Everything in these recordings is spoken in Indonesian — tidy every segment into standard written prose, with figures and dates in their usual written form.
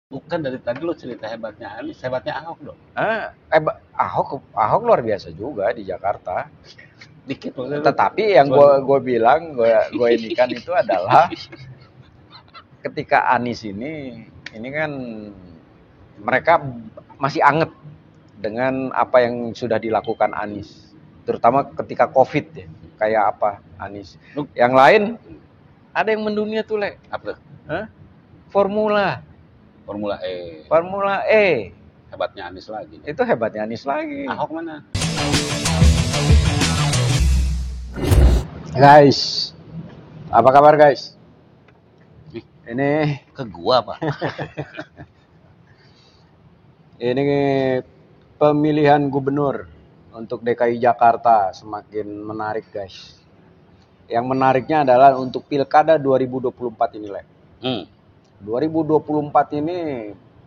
Bukan dari tadi lo cerita hebatnya Anies, hebatnya Ahok dong. Ahok luar biasa juga di Jakarta. Dikit maksudnya. Tetapi yang gue bilang, gue ini kan itu adalah ketika Anies ini kan mereka masih anget dengan apa yang sudah dilakukan Anies, terutama ketika COVID ya, kayak apa Anies. Yang lain ada yang mendunia tuh, Le. Apa? Formula E. Hebatnya Anies lagi. Itu hebatnya Anies lagi. Ahok mana? Guys, apa kabar guys? Ini ke gua Pak. Ini pemilihan gubernur untuk DKI Jakarta semakin menarik guys. Yang menariknya adalah untuk pilkada 2024 ini, Le. 2024 ini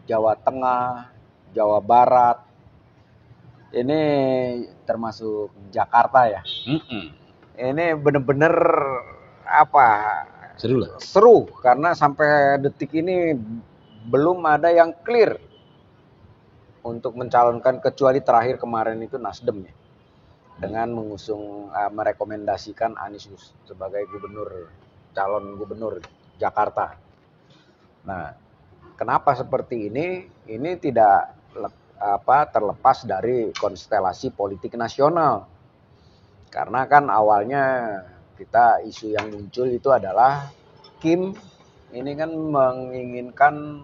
Jawa Tengah, Jawa Barat, ini termasuk Jakarta ya. Ini bener-bener apa? Seru karena sampai detik ini belum ada yang clear untuk mencalonkan, kecuali terakhir kemarin itu Nasdem ya, dengan mengusung merekomendasikan Anies sebagai calon gubernur Jakarta. Nah, kenapa seperti ini? Ini tidak terlepas dari konstelasi politik nasional. Karena kan awalnya kita isu yang muncul itu adalah Kim ini kan menginginkan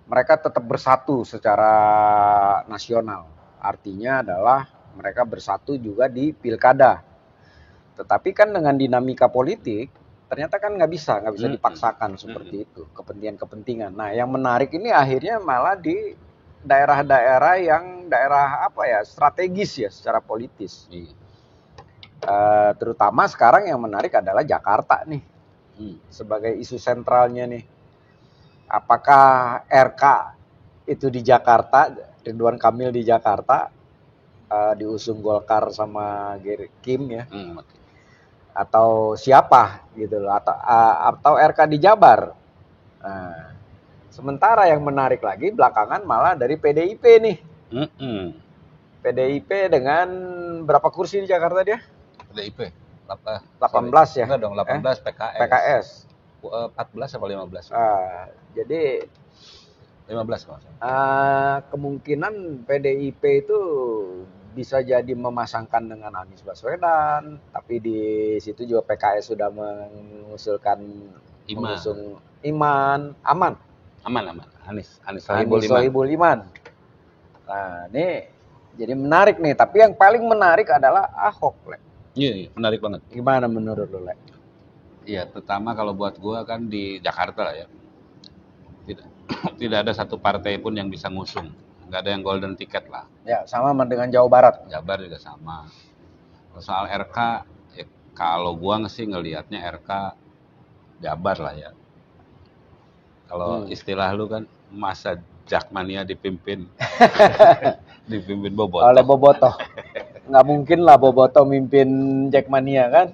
mereka tetap bersatu secara nasional. Artinya adalah mereka bersatu juga di pilkada. Tetapi kan dengan dinamika politik ternyata kan nggak bisa dipaksakan seperti itu, kepentingan. Nah, yang menarik ini akhirnya malah di daerah-daerah yang strategis ya secara politis. Terutama sekarang yang menarik adalah Jakarta nih, sebagai isu sentralnya nih. Apakah RK itu di Jakarta, Ridwan Kamil di Jakarta, diusung Golkar sama Kim ya, atau siapa gitu loh, atau RK di Jabar. Nah, sementara yang menarik lagi belakangan malah dari PDIP nih. PDIP dengan berapa kursi di Jakarta dia? PDIP 18 ya? Enggak dong, 18 PKS. 14 atau 15? Jadi 15 kalau kemungkinan PDIP itu bisa jadi memasangkan dengan Anies Baswedan, tapi di situ juga PKS sudah mengusulkan mengusung Aman. Anies Sohibul Iman. Nah, ini jadi menarik nih, tapi yang paling menarik adalah Ahok, Le. Iya, menarik banget. Gimana menurut lo, Le? Iya, pertama kalau buat gua kan di Jakarta lah ya. Tidak ada satu partai pun yang bisa ngusung. Nggak ada yang golden ticket lah. Ya, sama dengan Jawa Barat. Jabar juga sama. Soal RK, ya, kalau gua sih ngelihatnya RK Jabar lah ya. Kalau istilah lu kan masa Jakmania dipimpin Bobotoh. Oleh Bobotoh. Nggak mungkin lah Bobotoh mimpin Jakmania kan?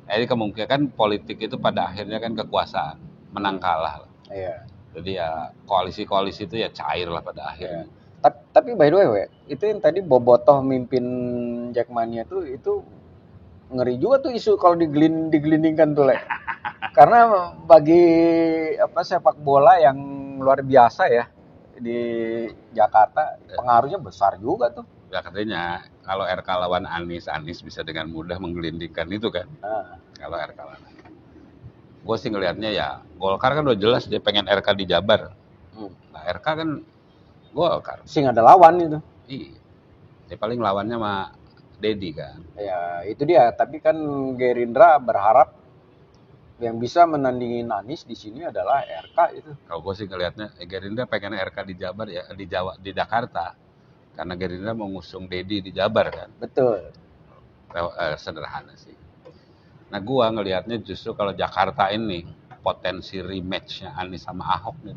Jadi kemungkinan kan politik itu pada akhirnya kan kekuasaan, menang kalah. Iya. Jadi ya koalisi-koalisi itu ya cair lah pada akhirnya. Iya. Tapi by the way, itu yang tadi Bobotoh mimpin Jakmania itu ngeri juga tuh isu kalau digelindingkan tuh, Le. Karena bagi sepak bola yang luar biasa ya di Jakarta, pengaruhnya besar juga tuh. Ya katanya kalau RK lawan Anies bisa dengan mudah menggelindingkan itu kan. Kalau RK lawan Anies. Gue sih ngelihatnya ya Golkar kan udah jelas dia pengen RK di Jabar. Nah RK kan Golkar. Sing ada lawan itu. Iya. Ya paling lawannya sama Dedi kan. Ya itu dia. Tapi kan Gerindra berharap yang bisa menandingin Anies di sini adalah RK itu. Kalau gue sih ngelihatnya Gerindra pengen RK di Jabar ya, di Jakarta. Karena Gerindra mau ngusung Dedi di Jabar kan. Betul. Sederhana sih. Nah gua ngelihatnya justru kalau Jakarta ini potensi rematch-nya Anies sama Ahok nih.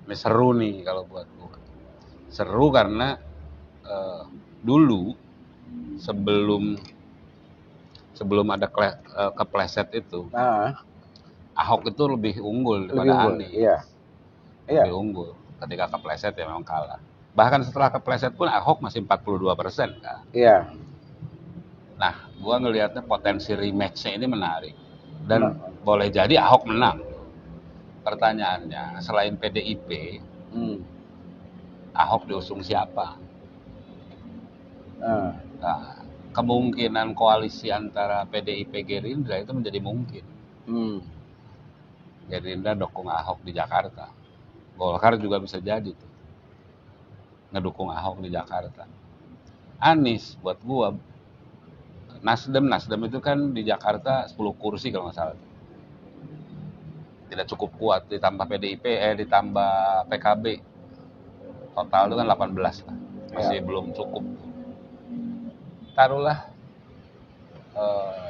Ini seru nih kalau buat gua. Seru karena dulu sebelum ada kepleset itu, Ahok itu lebih unggul daripada Anies. Iya. lebih unggul. Ketika kepleset ya memang kalah. Bahkan setelah kepleset pun Ahok masih 42% kan. Iya. Nah, gua ngelihatnya potensi rematch-nya ini menarik. Dan boleh jadi Ahok menang. Pertanyaannya, selain PDIP, Ahok diusung siapa? Nah, kemungkinan koalisi antara PDIP Gerindra itu menjadi mungkin. Gerindra dukung Ahok di Jakarta. Golkar juga bisa jadi tuh ngedukung Ahok di Jakarta. Anies buat gua, Nasdem itu kan di Jakarta 10 kursi kalau nggak salah. Tidak cukup kuat, ditambah PDIP, ditambah PKB. Total itu kan 18 lah. Masih belum cukup. Taruhlah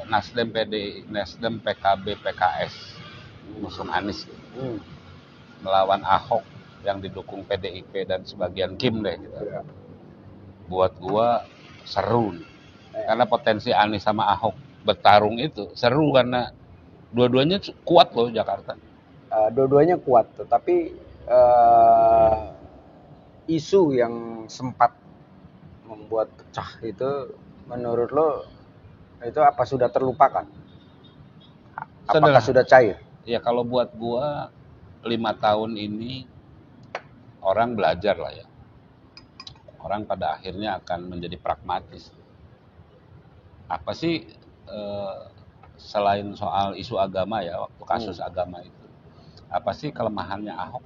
Nasdem, PKB, PKS musuh Anies melawan Ahok yang didukung PDIP dan sebagian Kim deh gitu. Buat gua seru nih. Karena potensi Anies sama Ahok bertarung itu seru karena dua-duanya kuat loh Jakarta. Dua-duanya kuat, tetapi isu yang sempat membuat pecah itu menurut lo itu apa sudah terlupakan? Apakah sudah cair? Ya kalau buat gua 5 tahun ini orang belajar lah ya. Orang pada akhirnya akan menjadi pragmatis. Apa sih selain soal isu agama ya, waktu kasus agama itu, apa sih kelemahannya Ahok?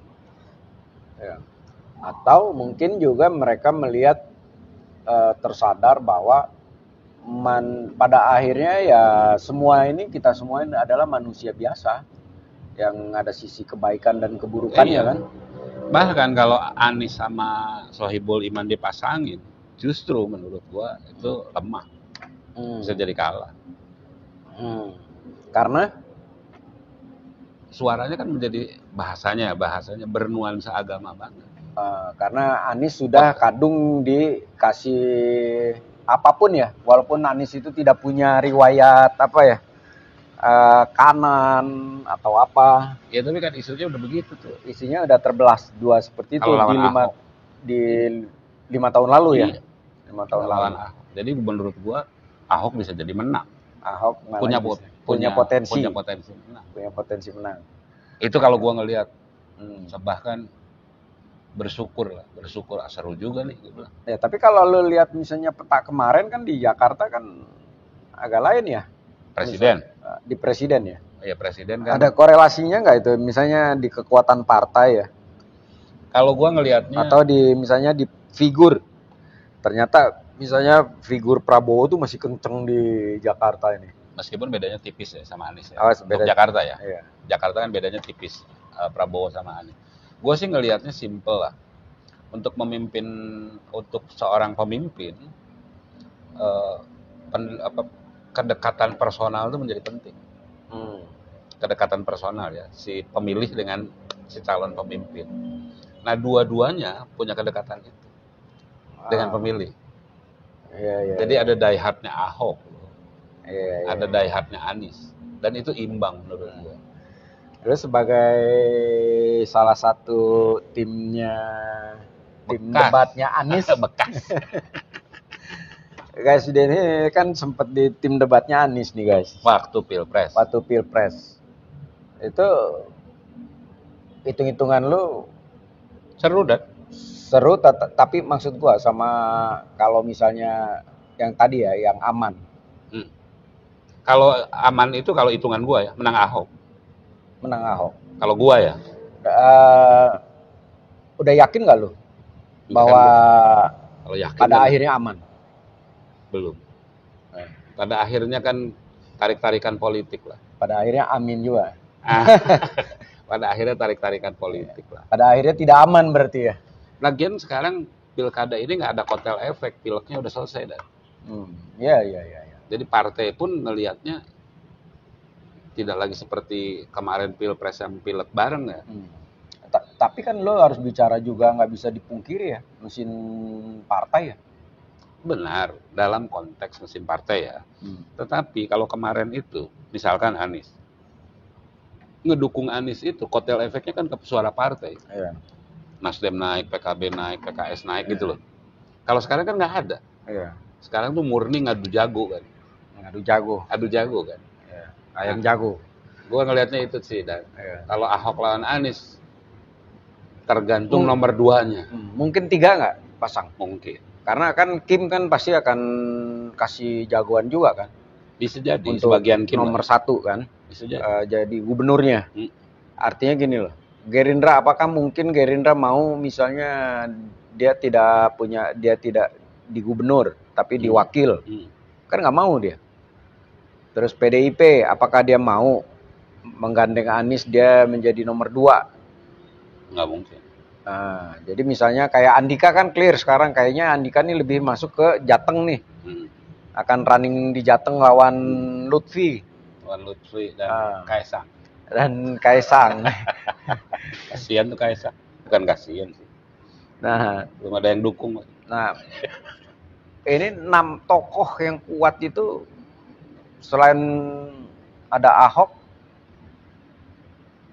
Ya. Atau mungkin juga mereka melihat tersadar bahwa pada akhirnya ya kita semua ini adalah manusia biasa yang ada sisi kebaikan dan keburukannya kan. Bahkan kalau Anies sama Sohibul Iman dipasangin, justru menurut gua itu lemah. Bisa jadi kalah. Karena suaranya kan menjadi bahasanya bernuansa agama banget. Karena Anies sudah kadung dikasih apapun ya, walaupun Anies itu tidak punya riwayat apa ya, kanan atau apa. Ya tapi kan isunya udah begitu tuh. Isunya udah terbelah dua seperti itu di 5 tahun lalu ya. 5 tahun lalu. Jadi menurut gua Ahok bisa jadi menang. Ahok punya potensi menang. Punya potensi menang. Itu kalau gua ngelihat. Bahkan bersyukur seru juga nih gitu. Ya, tapi kalau lu lihat misalnya peta kemarin kan di Jakarta kan agak lain ya. Presiden. Di presiden ya. Iya, presiden kan. Ada korelasinya nggak itu misalnya di kekuatan partai ya? Kalau gua ngelihatnya atau misalnya di figur. Ternyata misalnya figur Prabowo tuh masih kenceng di Jakarta ini. Meskipun bedanya tipis ya sama Anies ya. Untuk Jakarta ya. Iya. Jakarta kan bedanya tipis Prabowo sama Anies. Gue sih ngelihatnya simple lah. Untuk seorang pemimpin, kedekatan personal itu menjadi penting. Kedekatan personal ya, si pemilih dengan si calon pemimpin. Nah, dua-duanya punya kedekatan itu dengan pemilih. Jadi ada diehardnya Ahok, ada diehardnya Anies, dan itu imbang menurut gue. Terus sebagai salah satu tim debatnya Anies bekas. Guys, ini kan sempat di tim debatnya Anies nih guys. Waktu pilpres. Itu hitung-hitungan lu seru tapi maksud gua sama kalau misalnya yang tadi ya, yang aman. Kalau aman itu kalau hitungan gua ya, menang Ahok. Kalau gua ya. Udah yakin nggak lu bahwa kalau yakin pada akhirnya aman? Belum. Pada akhirnya kan tarik-tarikan politik lah. Pada akhirnya amin juga. Pada akhirnya tarik-tarikan politik lah. Pada akhirnya tidak aman berarti ya. Lagian sekarang pilkada ini nggak ada kotel efek, pileknya udah selesai dah. Iya. Jadi partai pun ngelihatnya tidak lagi seperti kemarin pilpres yang pilek bareng ya. Tapi kan lo harus bicara juga, nggak bisa dipungkiri ya, mesin partai ya. Benar, dalam konteks mesin partai ya. Tetapi kalau kemarin itu, misalkan Anies, ngedukung Anies itu kotel efeknya kan ke suara partai. Iya. Nasdem naik, PKB naik, PKS naik gitu loh. Kalau sekarang kan nggak ada. Iya. Sekarang tuh murni ngadu jago kan. Ngadu jago. Adu jago kan. Iya. Ayam jago. Gua ngelihatnya itu sih. Dan kalau Ahok lawan Anies, tergantung nomor 2-nya. Mungkin 3 nggak pasang? Mungkin. Karena kan Kim kan pasti akan kasih jagoan juga kan. Bisa jadi untuk sebagian Kim nomor 1 kan. Bisa jadi. Jadi gubernurnya. Artinya gini loh. Gerindra, apakah mungkin Gerindra mau misalnya dia tidak di gubernur tapi di wakil? Kan nggak mau dia. Terus PDIP, apakah dia mau menggandeng Anies dia menjadi nomor 2? Nggak mungkin. Nah, jadi misalnya kayak Andika kan clear sekarang, kayaknya Andika nih lebih masuk ke Jateng nih. Akan running di Jateng lawan Lutfi. Lawan Lutfi dan Kaisang. Kasihan tuh Kaisang. Bukan kasihan sih. Nah, belum ada yang dukung. Nah, ini 6 tokoh yang kuat itu selain ada Ahok,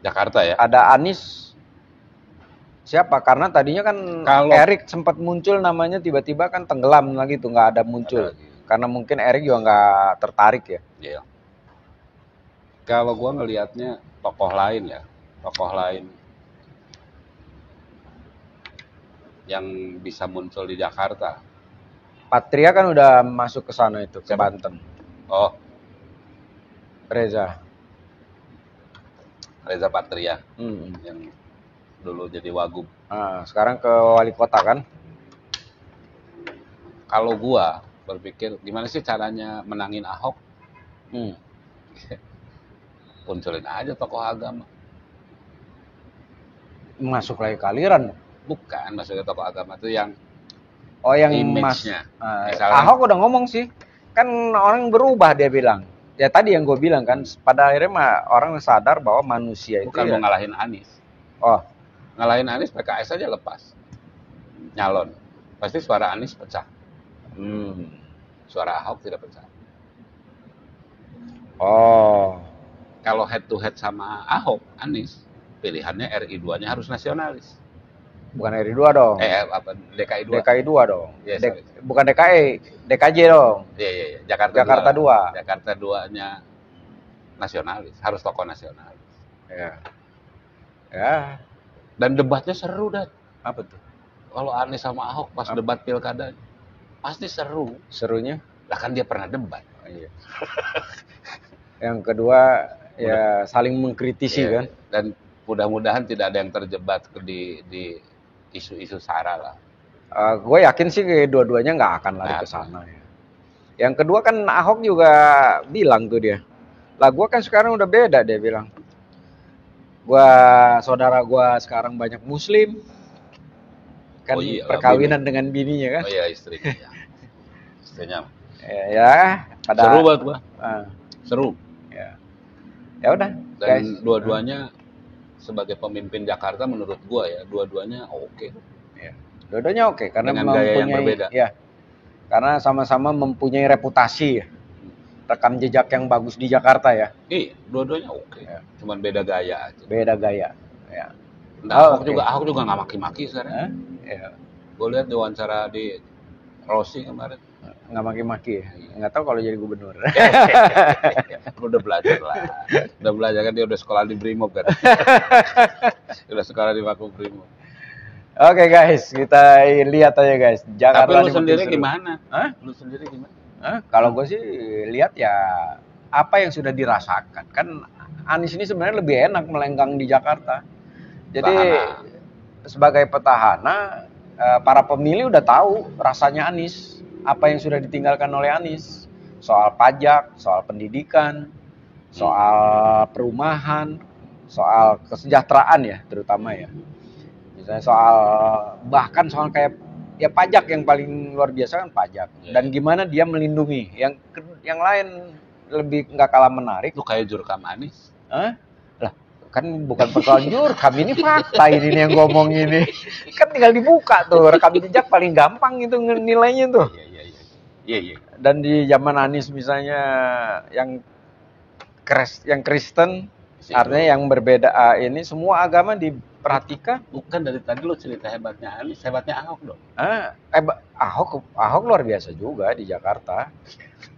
Jakarta ya. Ada Anies. Siapa? Karena tadinya kan Erik sempat muncul namanya, tiba-tiba kan tenggelam lagi tuh, nggak ada muncul. Karena mungkin Erik juga nggak tertarik ya. Iya. Kalau gua ngelihatnya tokoh lain yang bisa muncul di Jakarta. Patria kan udah masuk ke sana itu, ke Banten. Oh. Reza Patria. Yang dulu jadi wagub. Sekarang ke wali kota kan. Kalau gua berpikir gimana sih caranya menangin Ahok? Munculin aja tokoh agama. Masuk lagi ke aliran. Bukan, masuknya tokoh agama itu yang image-nya. Ahok udah ngomong sih. Kan orang berubah dia bilang. Ya tadi yang gue bilang kan, pada akhirnya orang sadar bahwa manusia itu bukan mau ngalahin Anies. Ngalahin Anies PKS aja lepas. Nyalon. Pasti suara Anies pecah. Suara Ahok tidak pecah. Kalau head to head sama Ahok, Anies, pilihannya RI 2-nya harus nasionalis. Bukan RI 2 dong. DKI 2. DKI 2 dong. Bukan DKI, DKJ dong. Iya. Jakarta 2. Jakarta 2-nya nasionalis, harus tokoh nasionalis. Ya. Dan debatnya seru, Dan. Apa tuh? Kalau Anies sama Ahok pas debat pilkada, pasti seru. Serunya? Lah kan dia pernah debat. Iya. Yang kedua ya saling mengkritisi kan. Dan mudah-mudahan tidak ada yang terjebak di isu-isu sara lah. Gue yakin sih dua-duanya nggak akan lari ke sana ya. Yang kedua kan Ahok juga bilang tuh dia. Lah gue kan sekarang udah beda, dia bilang. Saudara gue sekarang banyak Muslim. Kan perkawinan dengan bininya kan. Oh iya, istrinya. Istrinya. Seru buat gue. Seru. Ya udah. Dan guys, dua-duanya sebagai pemimpin Jakarta menurut gua ya, dua-duanya oke. Dua-duanya oke karena dengan gaya yang berbeda. Ya. Karena sama-sama mempunyai reputasi ya. Rekam jejak yang bagus di Jakarta ya. Iya, dua-duanya oke. Cuman beda gaya aja. Beda gaya. Ya. Ahok juga nggak maki-maki sekarang. Gue lihat di wawancara di Rossi kemarin. Nggak maki-maki ya? Nggak tahu kalau jadi gubernur. Udah belajar lah. Udah belajar kan, dia udah sekolah di Brimob kan. Udah sekolah di Makobrimob. Oke guys, kita lihat aja guys. Jakarta. Tapi lu sendiri gimana? Lu sendiri gimana? Kalau gue sih lihat ya apa yang sudah dirasakan. Kan Anies ini sebenarnya lebih enak melenggang di Jakarta. Jadi sebagai petahana, para pemilih udah tahu rasanya Anies. Apa yang sudah ditinggalkan oleh Anies. Soal pajak, soal pendidikan, soal perumahan, soal kesejahteraan ya terutama ya. Misalnya bahkan soal kayak ya pajak yang paling luar biasa kan pajak. Dan gimana dia melindungi. Yang lain lebih nggak kalah menarik. Lu kayak jurkam Anies. Lah kan bukan persoalan jurkam, ini fakta ini yang ngomong ini. Kan tinggal dibuka tuh, rekam jejak paling gampang itu nilainya tuh. Iya. Dan di zaman Anies misalnya yang Kristen Artinya yang berbeda ini semua agama diperhatikan. Bukan dari tadi lu cerita hebatnya Anies, hebatnya Ahok dong. Ahok luar biasa juga di Jakarta.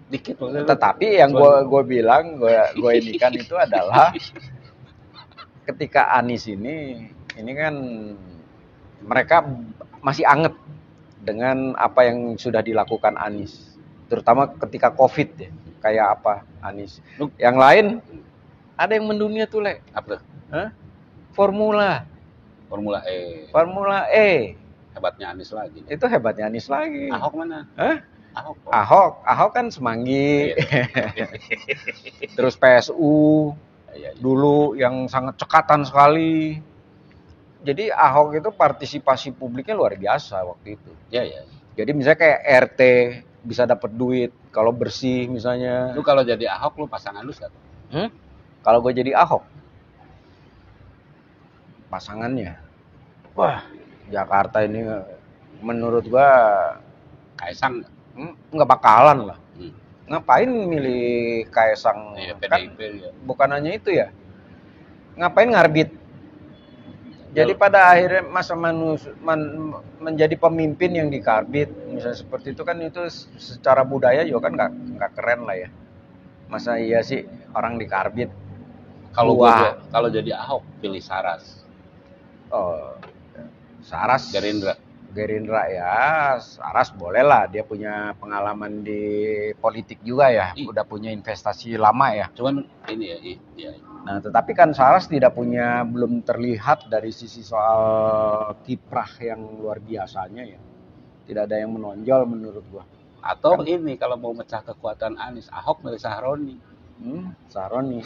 Dikit maksudnya. Tetapi yang gue bilang, gue ini kan itu adalah ketika Anies ini kan mereka masih anget dengan apa yang sudah dilakukan Anies, terutama ketika COVID ya, kayak apa Anies. Yang lain ada yang mendunia tuh, Le. Apa? Formula E. Hebatnya Anies lagi. Itu hebatnya Anies lagi. Ahok mana? Ahok kan Semanggi. Terus PSU. Dulu yang sangat cekatan sekali. Jadi Ahok itu partisipasi publiknya luar biasa waktu itu. Iya. Jadi misalnya kayak RT bisa dapat duit kalau bersih misalnya. Lu kalau jadi Ahok lu pasangan lu siapa? Kalau gue jadi Ahok, pasangannya, wah Jakarta ini menurut gue Kaisang nggak bakalan lah. Ngapain milih Kaisang? Iya, PDIP kan, ya. Bukan hanya itu ya. Ngapain ngarbit? Jadi pada akhirnya masa menjadi pemimpin yang dikarbit, misalnya seperti itu kan, itu secara budaya juga kan nggak keren lah ya. Masa iya sih orang dikarbit? Kalau jadi Ahok pilih Saras. Oh, Saras. Gerindra ya, Saras boleh lah, dia punya pengalaman di politik juga ya, udah punya investasi lama ya. Cuman ini ya. Nah, tetapi kan Saras belum terlihat dari sisi soal kiprah yang luar biasanya ya. Tidak ada yang menonjol menurut gua. Atau kan, ini kalau mau mecah kekuatan Anies, Ahok milih Sahroni. Sahroni.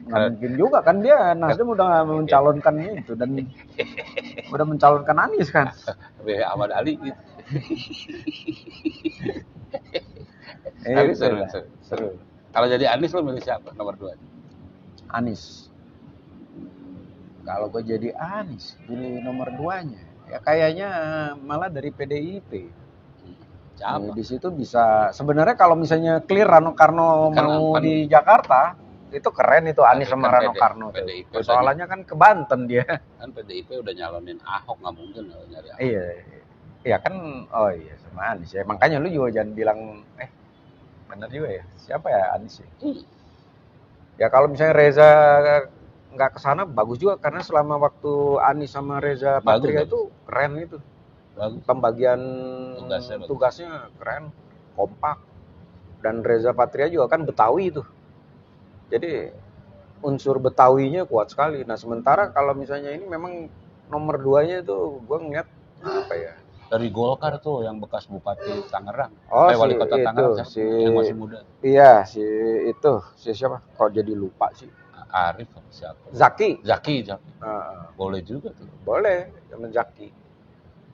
Mungkin juga kan, dia Nasdem udah mencalonkan itu dan udah mencalonkan Anies kan. Ahmad Ali gitu. Seru. Kalau jadi Anies lo milih siapa nomor 2? Anies. Kalau gue jadi Anies, pilih nomor 2-nya. Ya kayaknya malah dari PDIP. Di situ bisa sebenarnya kalau misalnya clear Rano Karno mau di Jakarta, itu keren itu Anies sama Rano Karno. Soalannya kan ke Banten dia. Kan PDIP udah nyalonin Ahok, nggak mungkin nyari Ahok. Iya kan, sama Anies ya. Makanya lu juga jangan bilang bener juga ya. Siapa ya Anies ya? Ya kalau misalnya Reza nggak kesana bagus juga, karena selama waktu Anies sama Reza Patria itu keren itu. Bagus. Pembagian tugasnya keren, kompak. Dan Reza Patria juga kan Betawi itu. Jadi unsur Betawinya kuat sekali. Nah sementara kalau misalnya ini memang nomor 2-nya itu gue ngeliat apa ya? Dari Golkar tuh yang bekas Bupati Tangerang. Wali kota Tangerang yang masih muda. Iya, si siapa? Kok jadi lupa sih? Arif siapa? Zaki. Boleh juga tuh. Boleh, sama Zaki.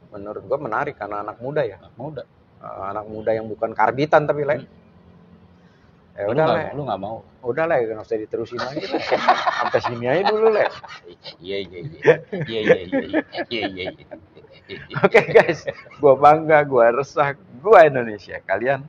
Menurut gua menarik karena anak muda ya. Anak muda yang bukan karbitan tapi lain. Lu nggak mau? Udah lah, nggak usah diterusin lagi lah. Sampai sini aja dulu lah. Iya. Oke guys, gua bangga, gua resah, gua Indonesia. Kalian